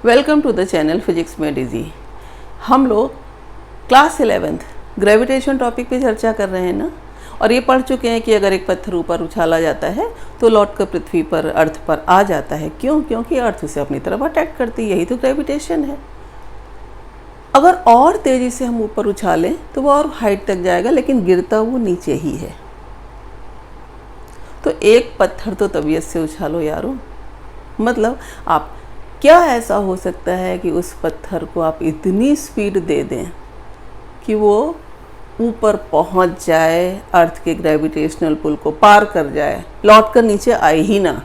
Welcome to the channel physics में डिजी। हम लोग क्लास 11th ग्रेविटेशन टॉपिक पे चर्चा कर रहे हैं ना, और ये पढ़ चुके हैं कि अगर एक पत्थर ऊपर उछाला जाता है तो लौट कर पृथ्वी पर, अर्थ पर आ जाता है। क्यों? क्योंकि अर्थ उसे अपनी तरफ अट्रैक्ट करती है। यही तो ग्रेविटेशन है। अगर और तेज़ी से हम ऊपर उछालें तो वो और हाइट तक जाएगा, लेकिन गिरता वो नीचे ही है। तो एक पत्थर तो तबीयत से उछालो यारो। मतलब आप क्या ऐसा हो सकता है कि उस पत्थर को आप इतनी स्पीड दे दें कि वो ऊपर पहुंच जाए, अर्थ के ग्रेविटेशनल पुल को पार कर जाए, लौट कर नीचे आए ही ना।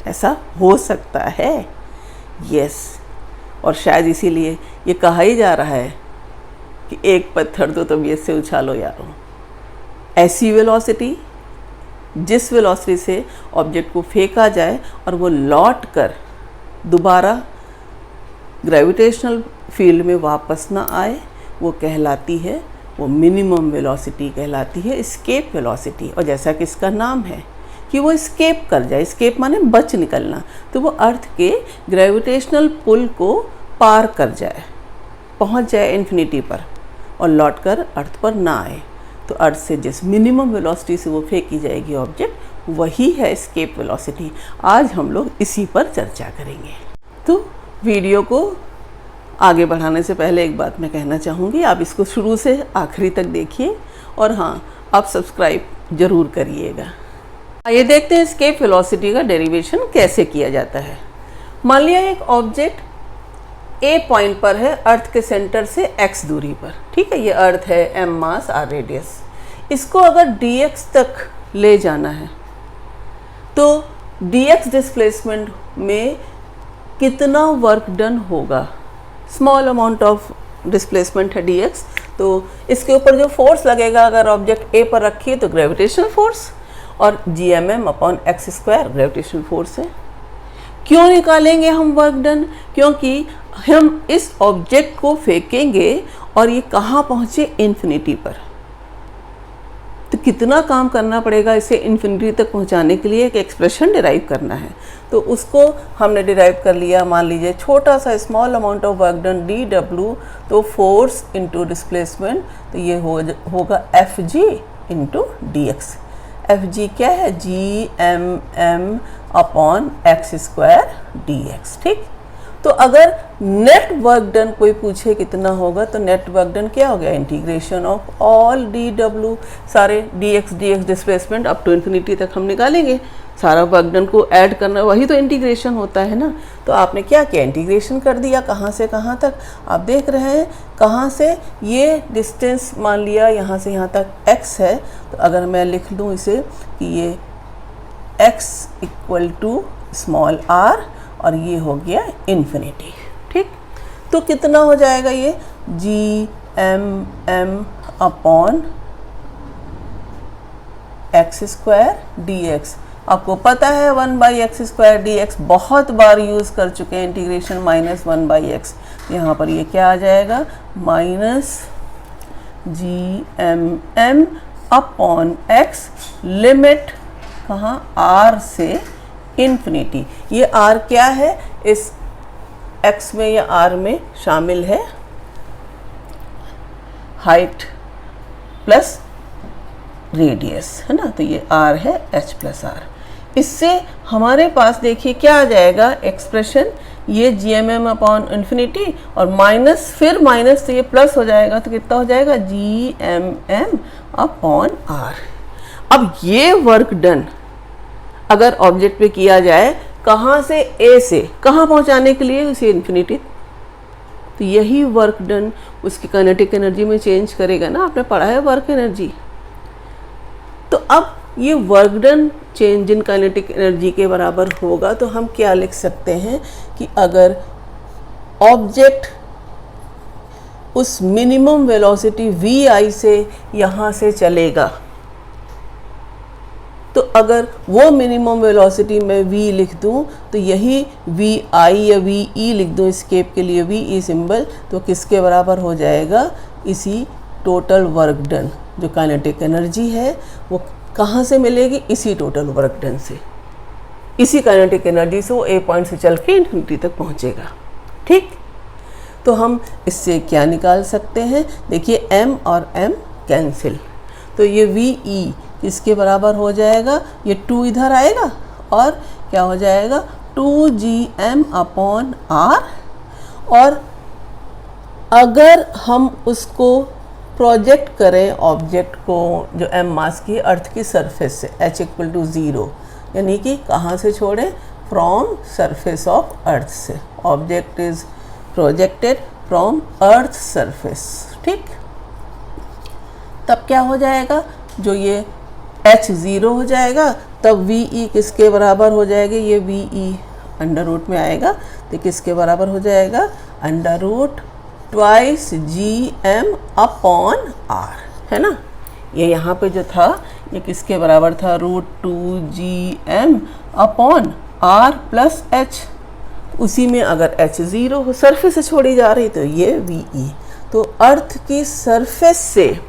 ऐसा हो सकता है, यस। और शायद इसीलिए ये कहा ही जा रहा है कि एक पत्थर तो तबीयत से उछालो यारो। ऐसी वेलोसिटी जिस वेलोसिटी से ऑब्जेक्ट को फेंका जाए और वो लौट कर दोबारा ग्रेविटेशनल फील्ड में वापस ना आए, वो कहलाती है, वो मिनिमम वेलोसिटी कहलाती है, एस्केप वेलोसिटी। और जैसा कि इसका नाम है कि वो एस्केप कर जाए, एस्केप माने बच निकलना, तो वो अर्थ के ग्रेविटेशनल पुल को पार कर जाए, पहुंच जाए इन्फिनिटी पर और लौट कर अर्थ पर ना आए। तो अर्थ से जिस मिनिमम वेलोसिटी से वो फेंकी जाएगी ऑब्जेक्ट, वही है एस्केप वेलोसिटी। आज हम लोग इसी पर चर्चा करेंगे। तो वीडियो को आगे बढ़ाने से पहले एक बात मैं कहना चाहूँगी, आप इसको शुरू से आखिरी तक देखिए और हाँ, आप सब्सक्राइब ज़रूर करिएगा। आइए देखते हैं एस्केप वेलोसिटी का डेरिवेशन कैसे किया जाता है। मान लिया एक ऑब्जेक्ट ए पॉइंट पर है, अर्थ के सेंटर से x दूरी पर, ठीक है। ये अर्थ है, m मास r रेडियस। इसको अगर dx तक ले जाना है तो dx डिस्प्लेसमेंट में कितना वर्क डन होगा? स्मॉल अमाउंट ऑफ डिस्प्लेसमेंट है dx, तो इसके ऊपर जो फोर्स लगेगा अगर ऑब्जेक्ट a पर रखिए तो ग्रेविटेशनल फोर्स, और gmm/x² ग्रेविटेशनल फोर्स है। क्यों निकालेंगे हम वर्क डन? क्योंकि हम इस ऑब्जेक्ट को फेंकेंगे और ये कहाँ पहुँचे? इन्फिनिटी पर। तो कितना काम करना पड़ेगा इसे इन्फिनिटी तक पहुँचाने के लिए? एक एक्सप्रेशन डिराइव करना है, तो उसको हमने डिराइव कर लिया। मान लीजिए छोटा सा small amount of work done dw, तो फोर्स इंटू डिस्प्लेसमेंट, तो ये होगा Fg इंटू dx। Fg क्या है? gmm/x² dx, ठीक। तो अगर नेट वर्क डन कोई पूछे कितना होगा, तो नेट वर्क डन क्या हो गया? इंटीग्रेशन ऑफ ऑल dw, सारे dx displacement up to infinity तक हम निकालेंगे। सारा वर्क डन को ऐड करना, वही तो इंटीग्रेशन होता है ना। तो आपने क्या किया? इंटीग्रेशन कर दिया। कहाँ से कहाँ तक? आप देख रहे हैं कहाँ से, ये डिस्टेंस मान लिया यहाँ से यहाँ तक x है, तो अगर मैं लिख दूँ इसे कि ये x equal to small r और ये हो गया इन्फिनिटी, ठीक। तो कितना हो जाएगा ये? gmm/x² dx। आपको पता है 1/x² dx बहुत बार यूज़ कर चुके हैं, इंटीग्रेशन -1/x। यहाँ पर ये क्या आ जाएगा? -gmm/x लिमिट कहाँ? r से इन्फिनिटी। ये r क्या है? इस x में या r में शामिल है हाइट प्लस रेडियस, है ना। तो ये r है, h प्लस r। इससे हमारे पास देखिए क्या आ जाएगा एक्सप्रेशन, ये gmm/इन्फिनिटी और माइनस, फिर माइनस, तो ये प्लस हो जाएगा, तो कितना हो जाएगा? gmm/r। अब ये वर्क डन अगर ऑब्जेक्ट पे किया जाए, कहाँ से? ए से कहाँ पहुँचाने के लिए? उसे इन्फिनिटी। तो यही वर्क डन उसकी काइनेटिक एनर्जी में चेंज करेगा ना। आपने पढ़ा है वर्क एनर्जी। तो अब ये work done change in kinetic energy के बराबर होगा, तो हम क्या लिख सकते हैं कि अगर ऑब्जेक्ट उस मिनिमम वेलोसिटी vi से यहाँ से चलेगा, तो अगर वो मिनिमम वेलोसिटी में v लिख दूं, तो यही vi या ve लिख दूं एस्केप के लिए ve सिंबल, तो किसके बराबर हो जाएगा? इसी टोटल वर्क डन, जो काइनेटिक एनर्जी है वो कहाँ से मिलेगी? इसी टोटल वर्क डन से। इसी काइनेटिक एनर्जी से वो ए पॉइंट से चल के इन्फिनिटी तक पहुंचेगा। ठीक, तो हम इससे क्या निकाल सकते हैं? देखिए m और m कैंसिल, तो ये वी ई किसके बराबर हो जाएगा? ये 2 इधर आएगा और क्या हो जाएगा? 2gm upon r। और अगर हम उसको प्रोजेक्ट करें ऑब्जेक्ट को जो m मास की अर्थ की सरफेस से, h इक्वल टू 0, यानी कि कहाँ से छोड़ें? फ्रॉम सरफेस ऑफ अर्थ से। Object is projected from earth surface. ठीक, तब क्या हो जाएगा? जो ये h 0 हो जाएगा, तब वी ई किसके बराबर हो जाएगी? ये वी ई अंडर रूट में आएगा, तो किसके बराबर हो जाएगा? Under root twice G M upon R, है ना। ये यहाँ पे जो था ये किसके बराबर था? √2gm upon r plus h। उसी में अगर h 0 हो, सरफेस से छोड़ी जा रही, तो ये वी ई। तो अर्थ की सरफेस से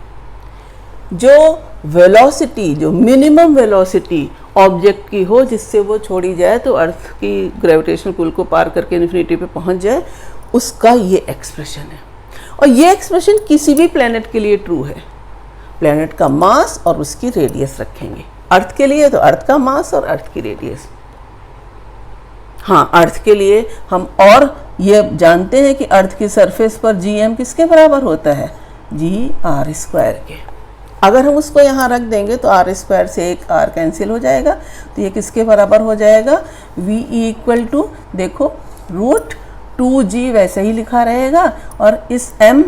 जो वेलोसिटी, जो मिनिमम वेलोसिटी ऑब्जेक्ट की हो जिससे वो छोड़ी जाए तो अर्थ की ग्रेविटेशनल पुल को पार करके इन्फिनिटी पे पहुंच जाए, उसका ये एक्सप्रेशन है। और ये एक्सप्रेशन किसी भी प्लेनेट के लिए ट्रू है। प्लेनेट का मास और उसकी रेडियस रखेंगे। अर्थ के लिए तो अर्थ का मास और अर्थ की रेडियस। हाँ, अर्थ के लिए हम और ये जानते हैं कि अर्थ की सरफेस पर gm किसके बराबर होता है? g(r²) के। अगर हम उसको यहाँ रख देंगे तो r² से एक r कैंसिल हो जाएगा, तो ये किसके बराबर हो जाएगा? वी ई इक्वल टू, देखो √2g वैसे ही लिखा रहेगा और इस m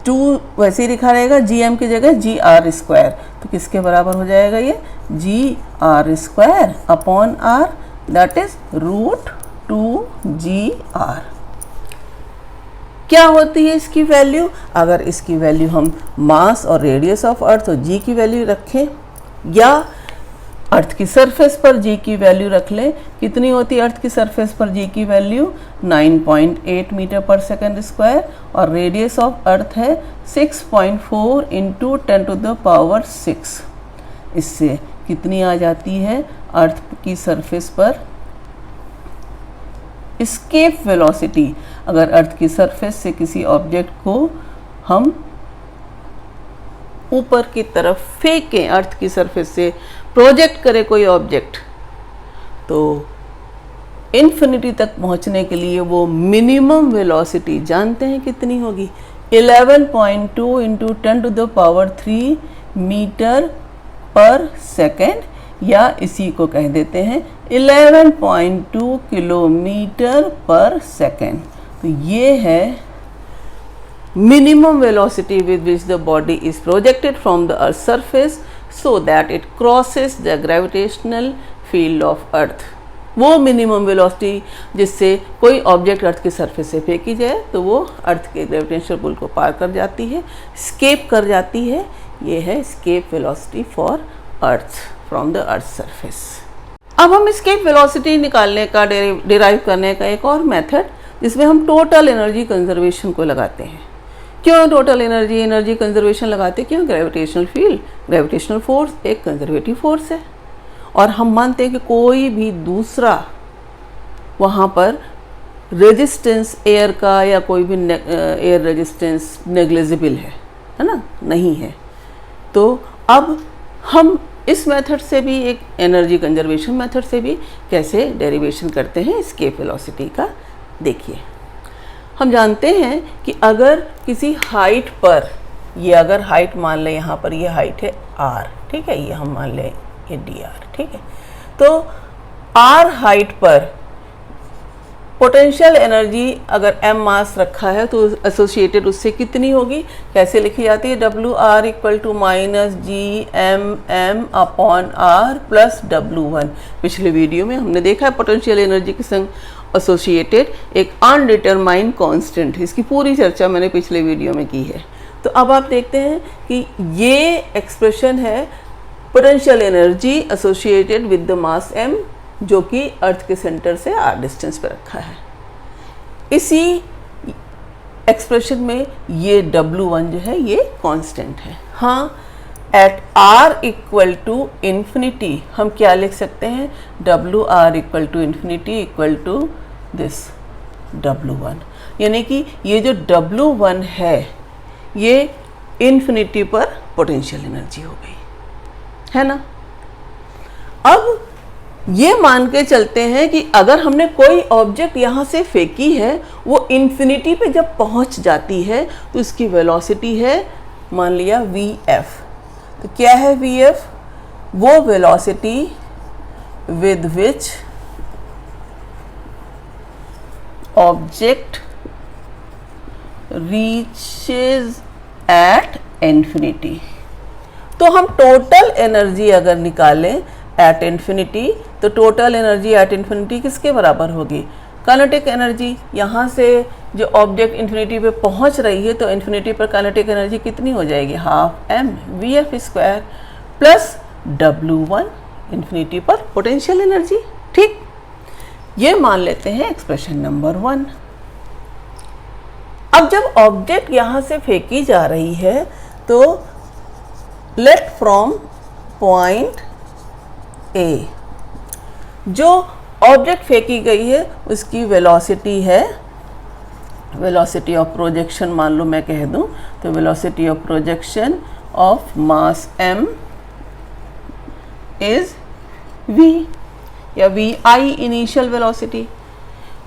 2 वैसे ही लिखा रहेगा, gm की जगह g(r²), तो किसके बराबर हो जाएगा? ये g(r²) upon r, that is √2gr। क्या होती है इसकी वैल्यू? अगर इसकी वैल्यू हम मास और रेडियस ऑफ अर्थ और g की वैल्यू रखें, या अर्थ की सरफेस पर g की वैल्यू रख लें, कितनी होती है अर्थ की सरफेस पर g की वैल्यू? 9.8 मीटर पर सेकंड स्क्वायर, और रेडियस ऑफ अर्थ है 6.4 इंटू 10⁻⁶। इससे कितनी आ जाती है अर्थ की सरफेस पर एस्केप वेलोसिटी? अगर अर्थ की सरफेस से किसी ऑब्जेक्ट को हम ऊपर की तरफ फेंकें, अर्थ की सरफेस से प्रोजेक्ट करें कोई ऑब्जेक्ट, तो इन्फिनिटी तक पहुंचने के लिए वो मिनिमम वेलोसिटी जानते हैं कितनी होगी? 11.2 इंटू 10⁻³ मीटर पर सेकेंड, या इसी को कह देते हैं 11.2 किलोमीटर पर सेकेंड। तो ये है minimum velocity with which the body is projected from the earth surface so that it crosses the gravitational field of earth. वो मिनिमम वेलोसिटी जिससे कोई ऑब्जेक्ट अर्थ की सरफेस से फेंकी जाए तो वो अर्थ के ग्रेविटेशनल पुल को पार कर जाती है, स्केप कर जाती है। ये है escape velocity for earth from the earth surface. अब हम स्केप वेलोसिटी निकालने का, डिराइव करने का एक और मेथड, जिसमें हम टोटल एनर्जी कंजर्वेशन को लगाते हैं। क्यों टोटल एनर्जी कंजर्वेशन लगाते हैं? क्यों? ग्रेविटेशनल फील्ड, ग्रेविटेशनल फोर्स एक कंजर्वेटिव फोर्स है, और हम मानते हैं कि कोई भी दूसरा वहाँ पर रेजिस्टेंस एयर का या कोई भी एयर रेजिस्टेंस नेग्लिजिबल है ना, नहीं है। तो अब हम इस मेथड से भी, एक एनर्जी कंजर्वेशन मेथड से भी कैसे डेरिवेशन करते हैं एस्केप वेलोसिटी का, देखिए। हम जानते हैं कि अगर किसी हाइट पर, ये अगर हाइट मान लें, यहाँ पर ये हाइट है r, ठीक है, ये हम मान लें ये dr, ठीक है। तो r हाइट पर पोटेंशियल एनर्जी अगर m मास रखा है तो एसोसिएटेड उससे कितनी होगी? कैसे लिखी जाती है? WR equal to -GMM upon R plus W1। पिछले वीडियो में हमने देखा है पोटेंशियल एनर्जी के संग एसोसिएटेड एक अनडिटरमाइंड कांस्टेंट, इसकी पूरी चर्चा मैंने पिछले वीडियो में की है। तो अब आप देखते हैं कि ये एक्सप्रेशन है potential energy associated with the mass m, जो कि अर्थ के सेंटर से r डिस्टेंस पर रखा है। इसी एक्सप्रेशन में ये W1 जो है ये कांस्टेंट है। हाँ, at r equal to infinity हम क्या लिख सकते हैं, WR equal to infinity equal to this W1, यानी कि ये जो W1 है ये इन्फिनिटी पर पोटेंशियल एनर्जी हो गई है ना। अब ये मान के चलते हैं कि अगर हमने कोई ऑब्जेक्ट यहाँ से फेंकी है, वो इन्फिनिटी पे जब पहुँच जाती है तो इसकी वेलोसिटी है, मान लिया VF। तो क्या है VF, वो velocity with which object reaches at infinity. तो हम टोटल एनर्जी अगर निकालें एट इन्फिनिटी, तो टोटल एनर्जी एट इन्फिनिटी किसके बराबर होगी, काइनेटिक एनर्जी। यहाँ से जो ऑब्जेक्ट इन्फिनिटी पे पहुँच रही है तो इन्फिनिटी पर काइनेटिक एनर्जी कितनी हो जाएगी, half m VF square plus W1 infinity पर पोटेंशियल एनर्जी। ठीक, ये मान लेते हैं एक्सप्रेशन नंबर 1। अब जब ऑब्जेक्ट यहाँ से फेंकी जा रही है तो लेट फ्रॉम पॉइंट A, जो ऑब्जेक्ट फेंकी गई है उसकी वेलोसिटी है, वेलोसिटी ऑफ प्रोजेक्शन मान लो मैं कह दूं, तो velocity of projection of mass m is v या vi इनिशियल वेलोसिटी।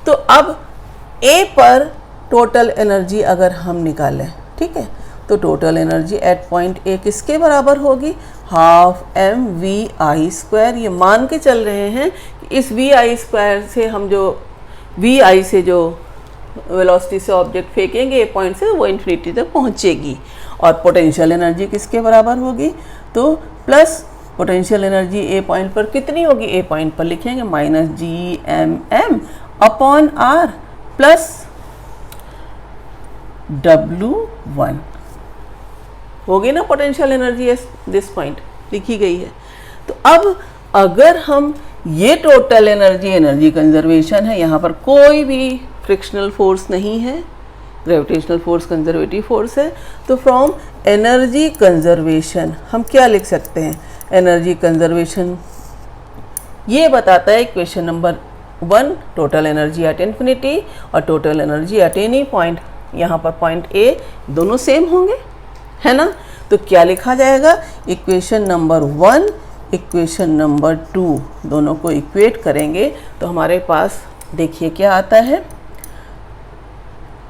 तो अब A पर टोटल एनर्जी अगर हम निकालें, ठीक है, तो total energy eight point A किसके बराबर होगी, हाफ m vi स्क्वायर। ये मान के चल रहे हैं कि इस vi स्क्वायर से हम जो vi से जो वेलोसिटी से ऑब्जेक्ट फेंकेंगे ए पॉइंट से, वो इन्फिनिटी तक पहुंचेगी। और पोटेंशियल एनर्जी किसके बराबर होगी, तो प्लस पोटेंशियल एनर्जी ए पॉइंट पर कितनी होगी, ए पॉइंट पर लिखेंगे minus GMM upon R plus W1 होगी ना potential energy at this point लिखी गई है। तो अब अगर हम ये टोटल एनर्जी कंजर्वेशन है, यहाँ पर कोई भी फ्रिक्शनल फोर्स नहीं है, ग्रेविटेशनल फोर्स कंजर्वेटिव फोर्स है, तो फ्रॉम एनर्जी कंजर्वेशन हम क्या लिख सकते हैं, एनर्जी कंजर्वेशन ये बताता है question number 1 total energy at infinity और total energy at any point, यहाँ पर पॉइंट A दोनों सेम होंगे, है ना। तो क्या लिखा जाएगा, इक्वेशन नंबर 1 इक्वेशन नंबर 2 दोनों को इक्वेट करेंगे तो हमारे पास देखिए क्या आता है,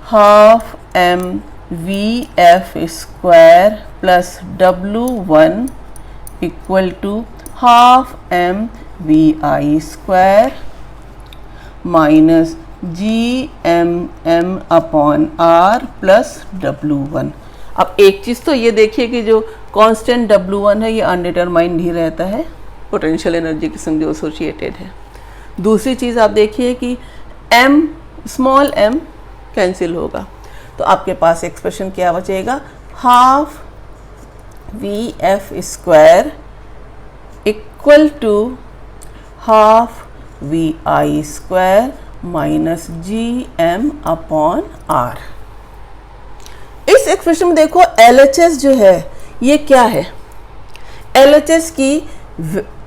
half m VF square plus W1 equal to half m VI square minus GMM upon R plus W1। अब एक चीज़ तो ये देखिए कि जो कांस्टेंट W1 है ये अनडिटरमाइंड ही रहता है, पोटेंशियल एनर्जी के संग जो एसोसिएटेड है। दूसरी चीज़ आप देखिए कि m स्मॉल m कैंसिल होगा, तो आपके पास एक्सप्रेशन क्या बचेगा, half VF square equal to half VI square minus GM upon R। इस एक्सप्रेशन में देखो LHS जो है ये क्या है, LHS की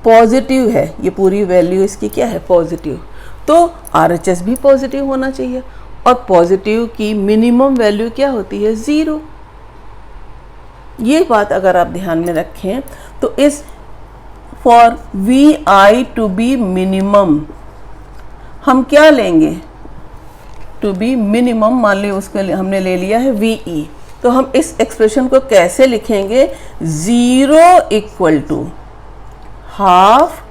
पॉजिटिव है, ये पूरी वैल्यू इसकी क्या है, पॉजिटिव, तो RHS भी पॉजिटिव होना चाहिए और पॉजिटिव की मिनिमम वैल्यू क्या होती है, 0। ये बात अगर आप ध्यान में रखें तो इस for VI to be minimum हम क्या लेंगे, टू बी मिनिमम मान ली उसके लिए हमने ले लिया है VE, तो हम इस एक्सप्रेशन को कैसे लिखेंगे, 0 equal to half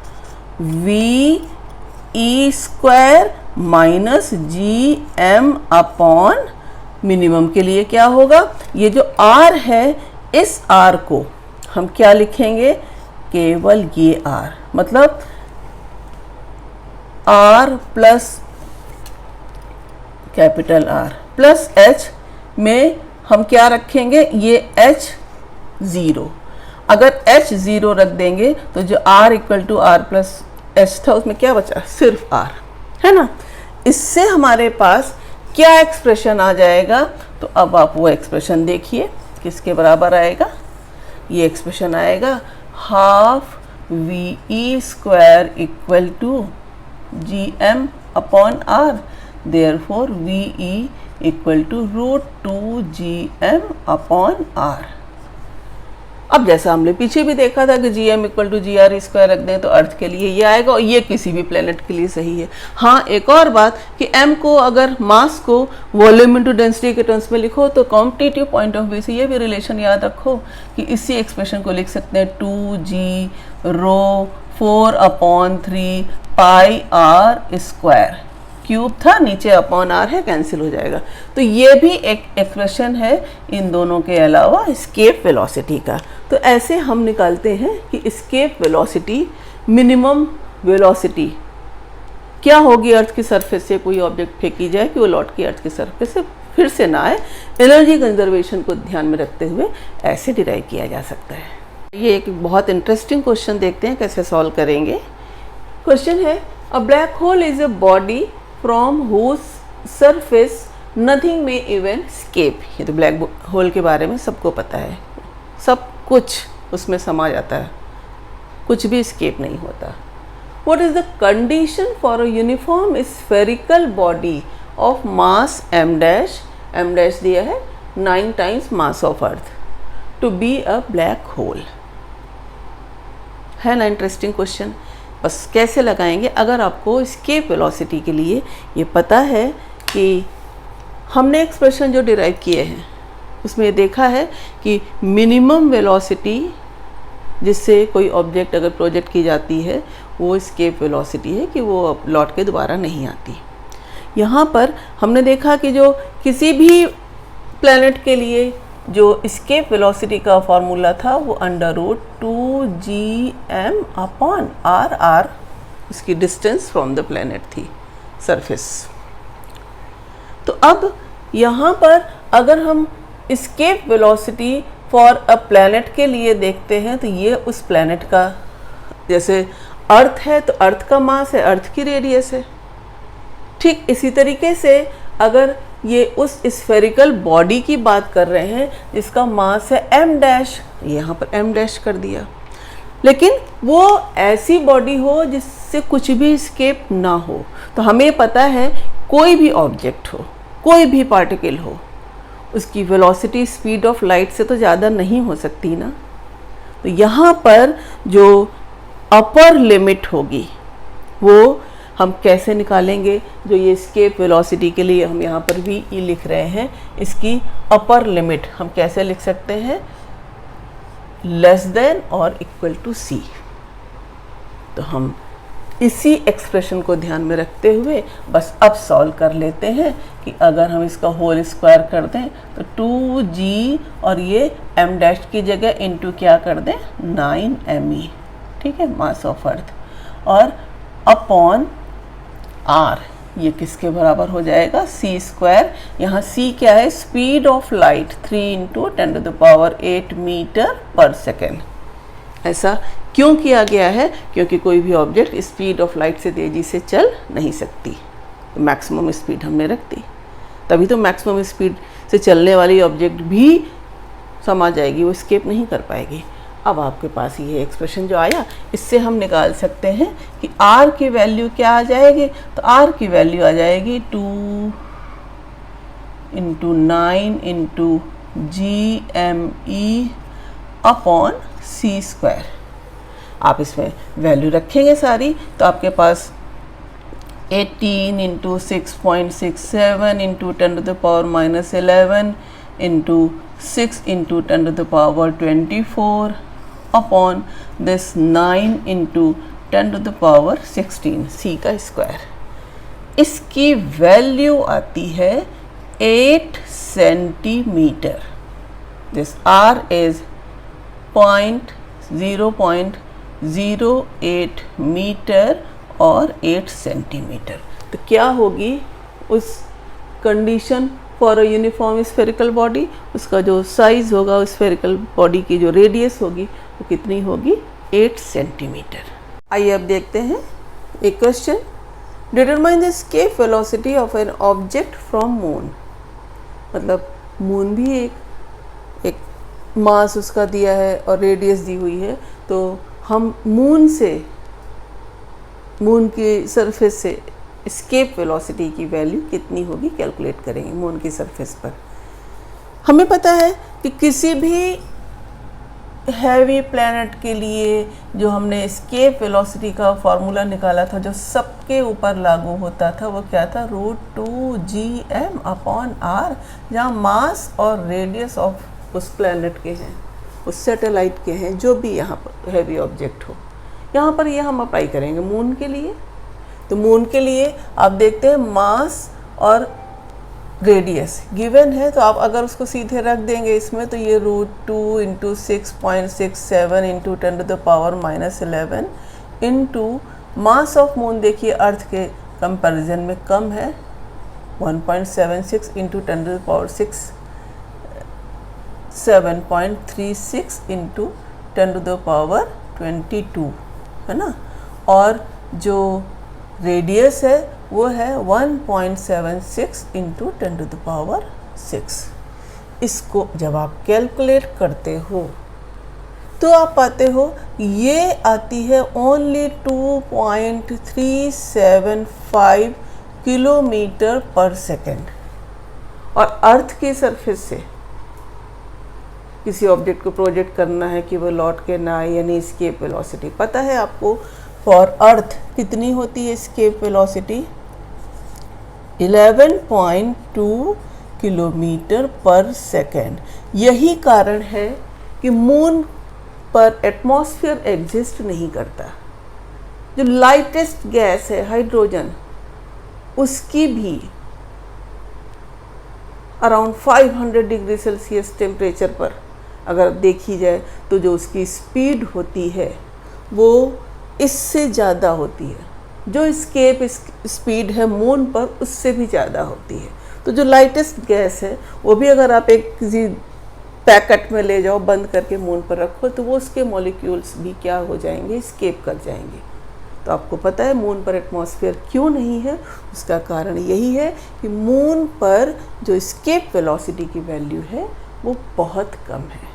VE square minus GM upon minimum के लिए क्या होगा, ये जो R है इस R को हम क्या लिखेंगे, केवल ये R, मतलब R plus capital R plus H में हम क्या रखेंगे, ये H 0। अगर H 0 रख देंगे तो जो R equal to R plus H था उसमें क्या बचा, सिर्फ R, है ना। इससे हमारे पास क्या एक्सप्रेशन आ जाएगा, तो अब आप वो एक्सप्रेशन देखिए किसके बराबर आएगा, ये एक्सप्रेशन आएगा half VE square equal to GM upon R, therefore VE equal to √2 GM upon R। अब जैसा हमने पीछे भी देखा था कि GM equal to GR square रख दें तो अर्थ के लिए ये आएगा, और ये किसी भी प्लेनेट के लिए सही है। हाँ, एक और बात कि M को अगर मास को वॉल्यूम इनटू डेंसिटी के टर्म्स में लिखो तो कॉम्पिटिटिव पॉइंट ऑफ व्यू से ये भी रिलेशन याद रखो कि इसी एक्सप्रेशन को लिख सकते हैं 2G रो 4/3 पाई R स्क्वायर, क्यूब था नीचे अपॉन R है, कैंसिल हो जाएगा। तो ये भी एक एक्सप्रेशन है इन दोनों के अलावा एस्केप वेलोसिटी का। तो ऐसे हम निकालते हैं कि एस्केप वेलोसिटी, मिनिमम वेलोसिटी क्या होगी अर्थ की सरफेस से कोई ऑब्जेक्ट फेंकी जाए कि वो लौट के अर्थ की सरफेस से फिर से ना आए। एनर्जी कंजर्वेशन को ध्यान में रखते हुए ऐसे डिराइव किया जा सकता है। ये एक बहुत इंटरेस्टिंग क्वेश्चन, देखते हैं कैसे सॉल्व करेंगे। क्वेश्चन है a black hole is a body from whose surface nothing may even escape. ये तो ब्लैक होल के बारे में सबको पता है, सब कुछ उसमें समा जाता है, कुछ भी स्केप नहीं होता। What is the condition for a uniform spherical body of mass m dash दिया है 9 times mass of earth to be a black hole? है ना इंटरेस्टिंग क्वेश्चन। बस कैसे लगाएंगे, अगर आपको एस्केप वेलोसिटी के लिए ये पता है कि हमने एक्सप्रेशन जो डिराइव किए हैं उसमें ये देखा है कि मिनिमम वेलोसिटी जिससे कोई ऑब्जेक्ट अगर प्रोजेक्ट की जाती है वो एस्केप वेलोसिटी है कि वो लौट के दोबारा नहीं आती। यहाँ पर हमने देखा कि जो किसी भी प्लैनेट के लिए जो एस्केप वेलोसिटी का फॉर्मूला था वो √2GM अपॉन R उसकी डिस्टेंस फ्रॉम द प्लैनेट थी सरफेस। तो अब यहाँ पर अगर हम escape velocity for a planet के लिए देखते हैं तो ये उस प्लैनेट का, जैसे अर्थ है तो अर्थ का मास है, अर्थ की रेडियस है। ठीक इसी तरीके से अगर ये उस स्फेरिकल बॉडी की बात कर रहे हैं जिसका मास है m डैश, यहाँ पर m डैश कर दिया, लेकिन वो ऐसी बॉडी हो जिससे कुछ भी स्केप ना हो। तो हमें पता है कोई भी ऑब्जेक्ट हो, कोई भी पार्टिकल हो, उसकी वेलोसिटी स्पीड ऑफ लाइट से तो ज़्यादा नहीं हो सकती ना। तो यहाँ पर जो अपर लिमिट होगी वो हम कैसे निकालेंगे, जो ये एस्केप वेलोसिटी के लिए हम यहाँ पर VE लिख रहे हैं, इसकी अपर लिमिट हम कैसे लिख सकते हैं, लेस देन और इक्वल टू C। तो हम इसी एक्सप्रेशन को ध्यान में रखते हुए बस अब सॉल्व कर लेते हैं कि अगर हम इसका होल स्क्वायर कर दें तो 2G और ये m डैश की जगह इनटू क्या कर दें 9me, ठीक है, मास ऑफ अर्थ, और अपॉन R ये किसके बराबर हो जाएगा C स्क्वायर। यहाँ C क्या है, स्पीड ऑफ लाइट 3 × 10⁸ मीटर पर सेकेंड। ऐसा क्यों किया गया है, क्योंकि कोई भी ऑब्जेक्ट स्पीड ऑफ लाइट से तेज़ी से चल नहीं सकती, तो मैक्सिमम स्पीड हमने रख दी, तभी तो मैक्सिमम स्पीड से चलने वाली ऑब्जेक्ट भी समा जाएगी, वो स्केप नहीं कर पाएगी। अब आपके पास ये एक्सप्रेशन जो आया इससे हम निकाल सकते हैं कि R की वैल्यू क्या आ जाएगी, तो R की वैल्यू आ जाएगी 2 × 9 × GME अपॉन C स्क्वायर। आप इसमें वैल्यू रखेंगे सारी तो आपके पास 18 × 6.67 × 10⁻11 × 6 × 10⁻24 अपॉन दिस 9 × 10⁻16 C का स्क्वायर। इसकी वैल्यू आती है 8 centimetre. This R is 0.08 metre और 8 सेंटीमीटर। तो क्या होगी उस condition for a uniform spherical body, उसका जो साइज होगा स्फेरिकल बॉडी की जो रेडियस होगी वो कितनी होगी 8 सेंटीमीटर। आइए अब देखते हैं एक question, determine the escape velocity of an object from moon. मतलब मून भी एक मास उसका दिया है और रेडियस दी हुई है, तो हम मून की सरफेस से एस्केप वेलोसिटी की वैल्यू कितनी होगी कैलकुलेट करेंगे मून की सरफेस पर। हमें पता है कि किसी भी हैवी प्लैनेट के लिए जो हमने एस्केप वेलोसिटी का फॉर्मूला निकाला था, जो सबके ऊपर लागू होता था, वो क्या था, √2gm/r, जहाँ मास और रेडियस ऑफ उस प्लैनेट के हैं, उस सैटेलाइट के हैं, जो भी यहाँ पर हैवी ऑब्जेक्ट हो। यहाँ पर ये हम अप्लाई करेंगे मून के लिए। तो मून के लिए आप देखते हैं मास और रेडियस गिवन है, तो आप अगर उसको सीधे रख देंगे इसमें, तो ये √2 × 6.67 × 10⁻11 इंटू मास ऑफ मून, देखिए अर्थ के कंपैरिजन में कम है, 1.76 × 10⁻6 7.36 × 10⁻22 है ना, और जो रेडियस है वो है 1.76 × 10⁻6। इसको जब आप कैलकुलेट करते हो तो आप पाते हो ये आती है ओनली 2.375 किलोमीटर पर सेकेंड। और अर्थ की सरफेस से किसी ऑब्जेक्ट को प्रोजेक्ट करना है कि वो लौट के ना आए, यानी एस्केप वेलोसिटी पता है आपको फॉर अर्थ कितनी होती है एस्केप वेलोसिटी, 11.2 किलोमीटर पर सेकेंड। यही कारण है कि मून पर एटमॉस्फेयर एग्जिस्ट नहीं करता। जो लाइटेस्ट गैस है हाइड्रोजन, उसकी भी अराउंड 500 डिग्री सेल्सियस टेम्परेचर पर अगर देखी जाए तो जो उसकी स्पीड होती है वो इससे ज़्यादा होती है। जो एस्केप स्पीड है मून पर उससे भी ज़्यादा होती है। तो जो लाइटेस्ट गैस है वो भी अगर आप एक किसी पैकेट में ले जाओ, बंद करके मून पर रखो, तो वो उसके मॉलिक्यूल्स भी क्या हो जाएंगे, एस्केप कर जाएंगे। तो आपको पता है मून पर एटमॉस्फेयर क्यों नहीं है, उसका कारण यही है कि मून पर जो एस्केप वेलोसिटी की वैल्यू है वो बहुत कम है।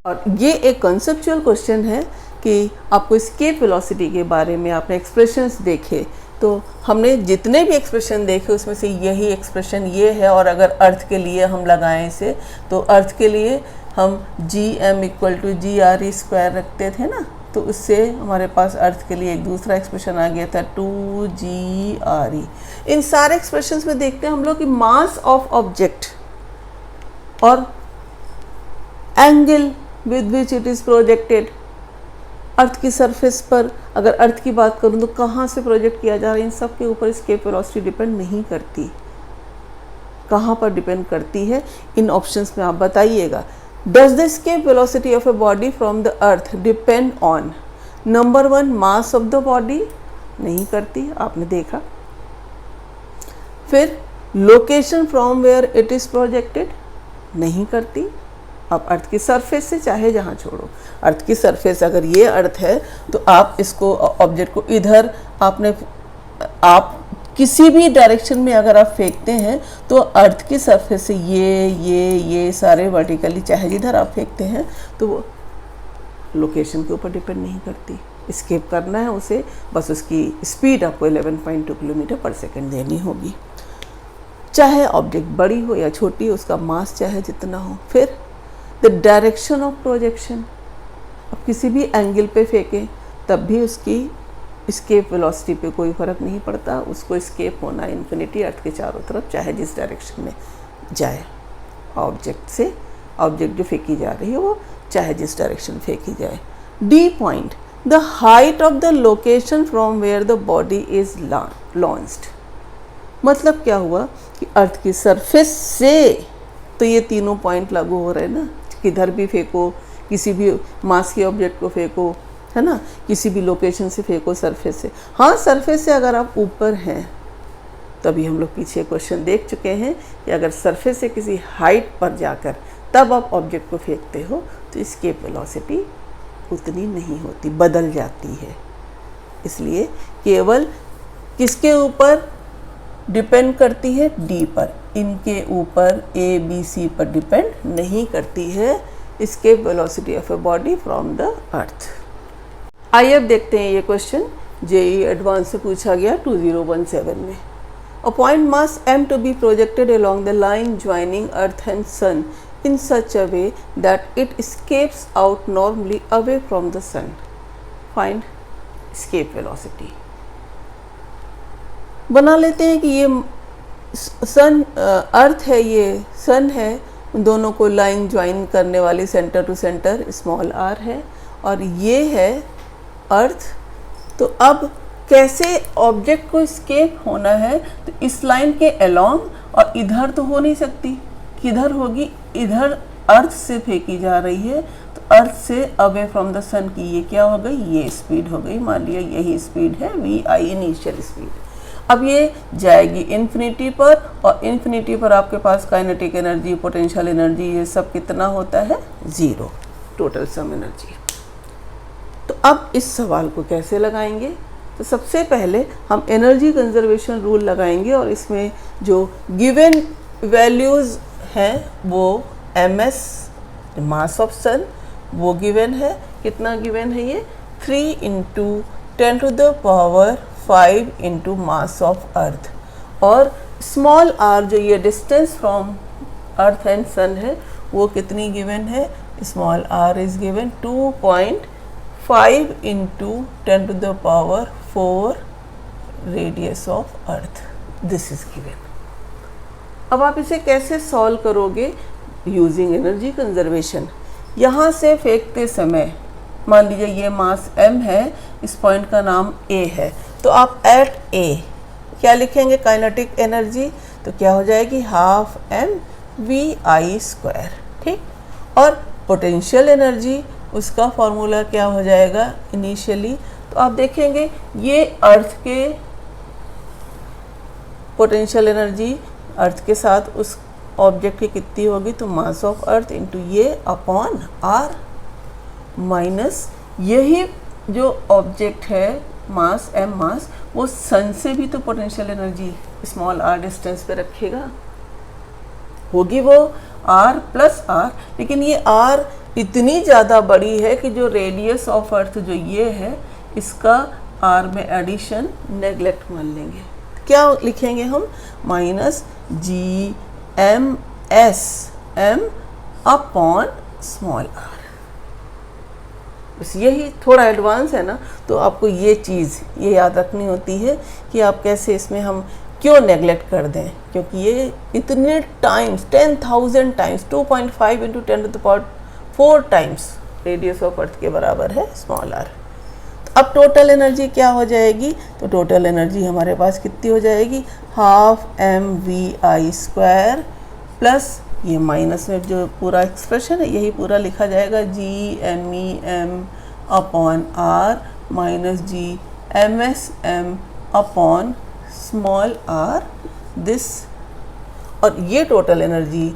और ये एक कॉन्सेप्चुअल क्वेश्चन है कि आपको एस्केप वेलोसिटी के बारे में आपने एक्सप्रेशंस देखे, तो हमने जितने भी एक्सप्रेशन देखे उसमें से यही एक्सप्रेशन ये है। और अगर अर्थ के लिए हम लगाएं इसे, तो अर्थ के लिए हम gm = gre² रखते थे ना, तो उससे हमारे पास अर्थ के लिए एक दूसरा एक्सप्रेशन आ गया था 2gre। इन सारे एक्सप्रेशंस में देखते हैं हम लोग कि मास ऑफ ऑब्जेक्ट और angle with which it is projected, earth की सरफेस पर अगर अर्थ की बात करूं तो कहाँ से प्रोजेक्ट किया जा रहा है, इन सब के ऊपर एस्केप वेलोसिटी डिपेंड नहीं करती। कहाँ पर डिपेंड करती है, इन ऑप्शंस में आप बताइएगा। Does the escape velocity of a body from the earth depend on, number 1 mass of the body, नहीं करती, आपने देखा। फिर location from where it is projected, नहीं करती। आप अर्थ की सरफेस से चाहे जहाँ छोड़ो, अर्थ की सरफेस अगर ये अर्थ है तो आप इसको ऑब्जेक्ट को इधर आप किसी भी डायरेक्शन में अगर आप फेंकते हैं तो अर्थ की सरफेस से ये सारे वर्टिकली चाहे जिधर आप फेंकते हैं तो वो लोकेशन के ऊपर डिपेंड नहीं करती। एस्केप करना है उसे, बस उसकी स्पीड आपको 11.2 किलोमीटर पर सेकेंड देनी होगी, चाहे ऑब्जेक्ट बड़ी हो या छोटी हो, उसका मास चाहे जितना हो। फिर द डायरेक्शन ऑफ प्रोजेक्शन, अब किसी भी एंगल पे फेंकें तब भी उसकी एस्केप वेलोसिटी पे कोई फ़र्क नहीं पड़ता, उसको एस्केप होना इन्फिनिटी अर्थ के चारों तरफ, चाहे जिस डायरेक्शन में जाए ऑब्जेक्ट से, ऑब्जेक्ट जो फेंकी जा रही है वो चाहे जिस डायरेक्शन फेंकी जाए। D point, the height of the location from where the body is launched. मतलब क्या हुआ कि अर्थ की सरफेस से तो ये तीनों पॉइंट लागू हो रहे हैं ना, किधर भी फेंको, किसी भी मास के ऑब्जेक्ट को फेंको, है ना, किसी भी लोकेशन से फेंको सरफेस से। हाँ, सरफेस से अगर आप ऊपर हैं, तभी हम लोग पीछे क्वेश्चन देख चुके हैं कि अगर सरफेस से किसी हाइट पर जाकर तब आप ऑब्जेक्ट को फेंकते हो तो एस्केप वेलोसिटी उतनी नहीं होती, बदल जाती है। इसलिए केवल किसके ऊपर डिपेंड करती है, डी पर। इनके ऊपर ए बी सी पर डिपेंड नहीं करती है escape velocity of a body from the अर्थ। आइए अब देखते हैं ये क्वेश्चन जेईई एडवांस से पूछा गया 2017 में। A point mass m to be projected along the line joining earth and sun in such a way that it escapes out normally away from the sun. Find escape velocity. बना लेते हैं कि ये सन अर्थ है, ये सन है, दोनों को लाइन ज्वाइन करने वाली centre to centre small R है, और ये है अर्थ। तो अब कैसे ऑब्जेक्ट को स्केप होना है, तो इस लाइन के अलोंग, और इधर तो हो नहीं सकती, किधर होगी, इधर अर्थ से फेंकी जा रही है, तो अर्थ से अवे फ्रॉम द सन की ये क्या हो गई, ये स्पीड हो गई। मान लिया यही स्पीड है वी आई इनिशियल स्पीड। अब ये जाएगी इन्फिनिटी पर, और इन्फिनिटी पर आपके पास काइनेटिक एनर्जी, पोटेंशियल एनर्जी, ये सब कितना होता है, ज़ीरो, टोटल सम एनर्जी। तो अब इस सवाल को कैसे लगाएंगे, तो सबसे पहले हम एनर्जी कंजर्वेशन रूल लगाएंगे, और इसमें जो गिवन वैल्यूज़ हैं वो ms मास ऑफ सन वो गिवन है, कितना गिवन है ये 3 × 10⁵ इंटू मास ऑफ अर्थ, और स्मॉल r जो ये डिस्टेंस फ्रॉम अर्थ एंड सन है वो कितनी गिवन है, small r is given 2.5 × 10⁴ radius of earth, this is given. अब आप इसे कैसे सॉल्व करोगे, यूजिंग एनर्जी कंजर्वेशन। यहाँ से फेंकते समय मान लीजिए ये मास m है, इस पॉइंट का नाम A है, तो आप एट A क्या लिखेंगे, काइनेटिक एनर्जी, तो क्या हो जाएगी 12 mv² ठीक। और पोटेंशियल एनर्जी, उसका फॉर्मूला क्या हो जाएगा इनिशियली, तो आप देखेंगे ये अर्थ के पोटेंशियल एनर्जी अर्थ के साथ उस ऑब्जेक्ट की कितनी होगी, तो मास ऑफ अर्थ इंटू ये अपॉन आर, माइनस यही जो ऑब्जेक्ट है मास m मास, वो सन से भी तो potential energy small r distance पे रखेगा, होगी वो r प्लस r, लेकिन ये r इतनी ज़्यादा बड़ी है कि जो रेडियस ऑफ अर्थ जो ये है इसका r में एडिशन नेगलेक्ट मान लेंगे। क्या लिखेंगे हम, minus G M S m upon small r। बस यही थोड़ा एडवांस है ना, तो आपको ये चीज़ ये याद रखनी होती है कि आप कैसे इसमें हम क्यों नेगलेक्ट कर दें, क्योंकि ये इतने times 10,000 times 2.5 × 10⁴ times radius of अर्थ के बराबर है स्मॉल r। तो अब टोटल एनर्जी क्या हो जाएगी, तो टोटल एनर्जी हमारे पास कितनी हो जाएगी, 12 mvi² प्लस ये माइनस में जो पूरा एक्सप्रेशन है यही पूरा लिखा जाएगा, G M E M upon R minus G M S M upon small R this. और ये टोटल एनर्जी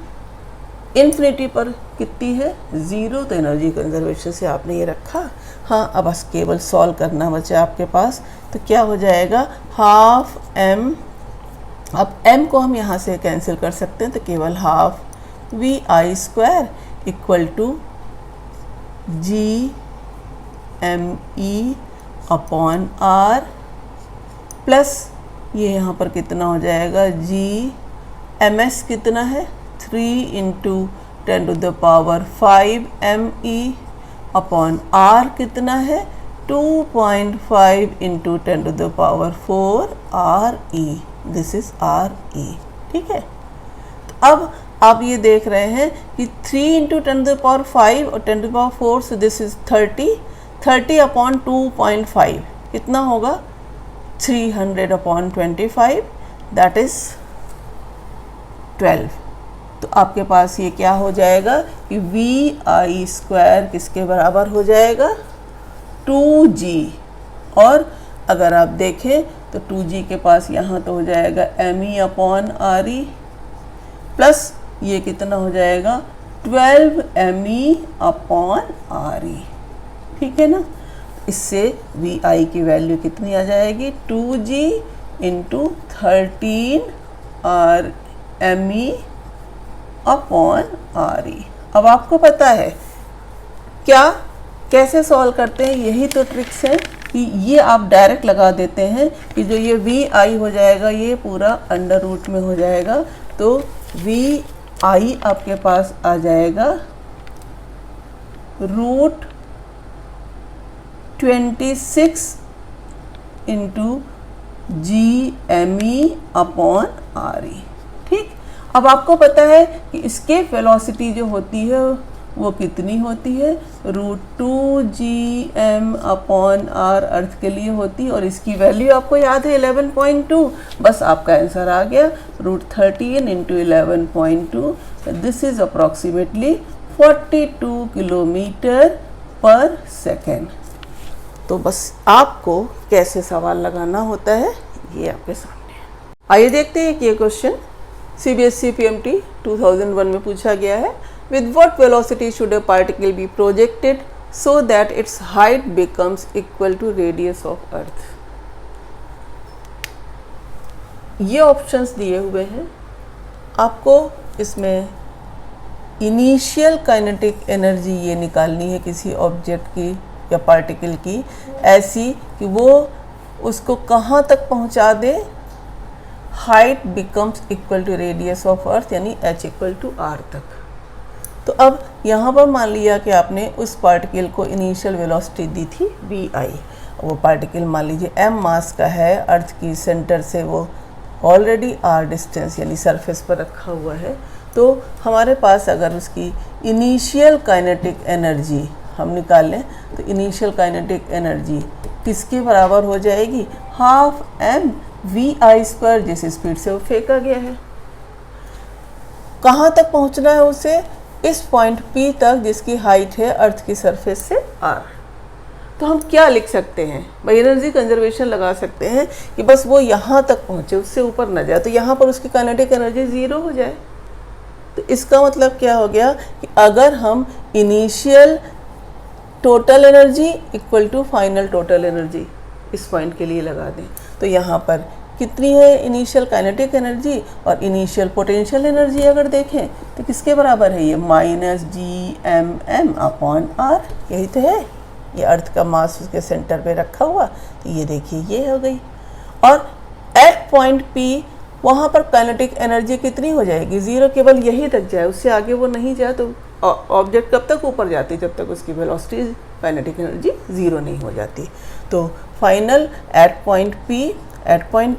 इन्फिनिटी पर कितनी है, ज़ीरो, तो एनर्जी कंजर्वेशन से आपने ये रखा। हाँ, अब बस केवल सॉल्व करना बचा आपके पास, तो क्या हो जाएगा 12 m, अब m को हम यहाँ से कैंसिल कर सकते हैं, तो केवल 12 vi² equal to G M E upon R plus ये यहाँ पर कितना हो जाएगा, जी एम एस कितना है 3 × 10⁵ me अपॉन आर कितना है 2.5 × 10⁴ re, दिस इज re, ठीक है। तो अब आप ये देख रहे हैं कि 3 × 10⁵ और 10⁴, so दिस इज 30 अपॉन 2.5 कितना होगा 300/25, दैट इज 12। तो आपके पास ये क्या हो जाएगा कि vi² किसके बराबर हो जाएगा 2g, और अगर आप देखें तो 2g के पास यहाँ तो हो जाएगा me/re प्लस ये कितना हो जाएगा 12 me/re, ठीक है ना। इससे vi की वैल्यू कितनी आ जाएगी 2g × 13 me/RE। अब आपको पता है क्या कैसे सॉल्व करते हैं, यही तो ट्रिक्स है कि ये आप डायरेक्ट लगा देते हैं कि जो ये VI हो जाएगा ये पूरा अंडर रूट में हो जाएगा, तो VI आपके पास आ जाएगा √26 इंटू GME/RE। ठीक, अब आपको पता है कि एस्केप वेलोसिटी जो होती है वो कितनी होती है, √2GM/R अर्थ के लिए होती है, और इसकी वैल्यू आपको याद है 11.2। बस आपका आंसर आ गया, √13 into 11.2, this is approximately 42 kilometre पर सेकेंड। तो बस आपको कैसे सवाल लगाना होता है ये आपके सामने है। आइए देखते हैं कि ये क्वेश्चन CBSE PMT 2001 में पूछा गया है। With what velocity should a particle be projected so that its height becomes equal to radius of Earth? ये ऑप्शंस दिए हुए हैं आपको। इसमें इनिशियल काइनेटिक एनर्जी ये निकालनी है किसी ऑब्जेक्ट की या पार्टिकल की, ऐसी कि वो उसको कहाँ तक पहुँचा दे, height becomes equal to radius of earth, यानी h इक्वल टू r तक। तो अब यहाँ पर मान लिया कि आपने उस पार्टिकल को इनिशियल वेलोसिटी दी थी VI। वो पार्टिकल मान लीजिए m मास का है, अर्थ की सेंटर से वो ऑलरेडी r डिस्टेंस यानी सरफेस पर रखा हुआ है। तो हमारे पास अगर उसकी इनिशियल काइनेटिक एनर्जी हम निकाल लें तो इनिशियल काइनेटिक एनर्जी किसके बराबर हो जाएगी, ½ mv² जिस स्पीड से वो फेंका गया है। कहाँ तक पहुँचना है उसे, इस पॉइंट P तक जिसकी हाइट है अर्थ की सरफेस से r। तो हम क्या लिख सकते हैं भाई, एनर्जी कंजर्वेशन लगा सकते हैं कि बस वो यहाँ तक पहुँचे, उससे ऊपर न जाए, तो यहाँ पर उसकी काइनेटिक एनर्जी 0 हो जाए। तो इसका मतलब क्या हो गया कि अगर हम initial total energy equal to final total energy इस पॉइंट के लिए लगा दें, तो यहाँ पर कितनी है इनिशियल काइनेटिक एनर्जी और इनिशियल पोटेंशियल एनर्जी अगर देखें तो किसके बराबर है, ये -GMM/R। यही तो है, ये अर्थ का मास उसके सेंटर पे रखा हुआ, तो ये देखिए ये हो गई। और एट पॉइंट P वहाँ पर काइनेटिक एनर्जी कितनी हो जाएगी, 0, केवल यही तक जाए, उससे आगे वो नहीं जाए। तो ऑब्जेक्ट कब तक ऊपर जाती, जब तक उसकी वेलोसिटी काइनेटिक एनर्जी 0 नहीं हो जाती। तो final at point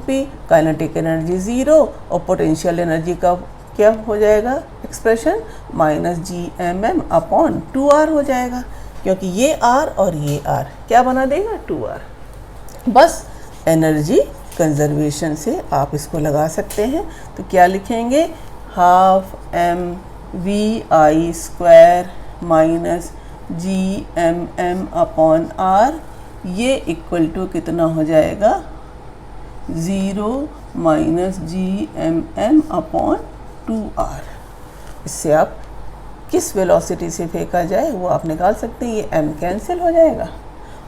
P kinetic energy 0 और पोटेंशियल एनर्जी का क्या हो जाएगा एक्सप्रेशन, -GMM/2R हो जाएगा, क्योंकि ये R और ये R क्या बना देगा, 2R। बस एनर्जी कंजर्वेशन से आप इसको लगा सकते हैं। तो क्या लिखेंगे, ½ mv² -GMM/R, ये इक्वल टू कितना हो जाएगा, 0 -GMM/2R। इससे आप किस वेलोसिटी से फेंका जाए वो आप निकाल सकते हैं। ये m कैंसिल हो जाएगा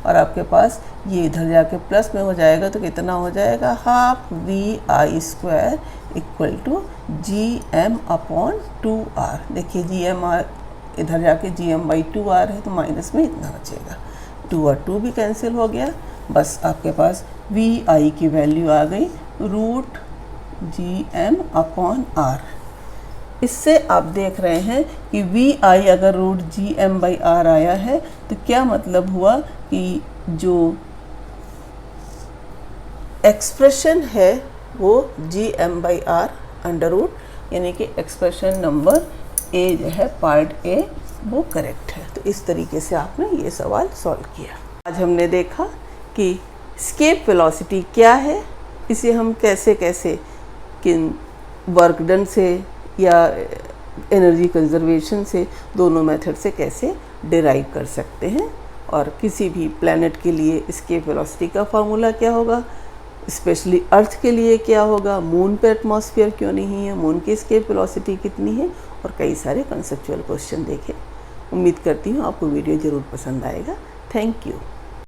और आपके पास ये इधर जाके प्लस में हो जाएगा, तो कितना हो जाएगा, ½ VI² इक्वल टू GM/2R। देखिए GM इधर जाके GM/2R है, तो माइनस में इतना बचेगा, 2 और 2 भी कैंसिल हो गया। बस आपके पास VI की वैल्यू आ गई √GM/R। इससे आप देख रहे हैं कि VI अगर √GM/R आया है तो क्या मतलब हुआ कि जो एक्सप्रेशन है वो GM/R अंडर रूट, यानी कि एक्सप्रेशन नंबर A जो है पार्ट A वो करेक्ट है। तो इस तरीके से आपने ये सवाल सॉल्व किया। आज हमने देखा कि एस्केप वेलोसिटी क्या है, इसे हम कैसे कैसे किन वर्क डन से या एनर्जी कंजर्वेशन से, दोनों मेथड से कैसे डिराइव कर सकते हैं, और किसी भी प्लैनेट के लिए एस्केप वेलोसिटी का फार्मूला क्या होगा, स्पेशली अर्थ के लिए क्या होगा, मून पे एटमॉस्फेयर क्यों नहीं है, मून की एस्केप वेलोसिटी कितनी है, और कई सारे कंसेप्चुअल क्वेश्चन देखे। उम्मीद करती हूँ आपको वीडियो ज़रूर पसंद आएगा। Thank you.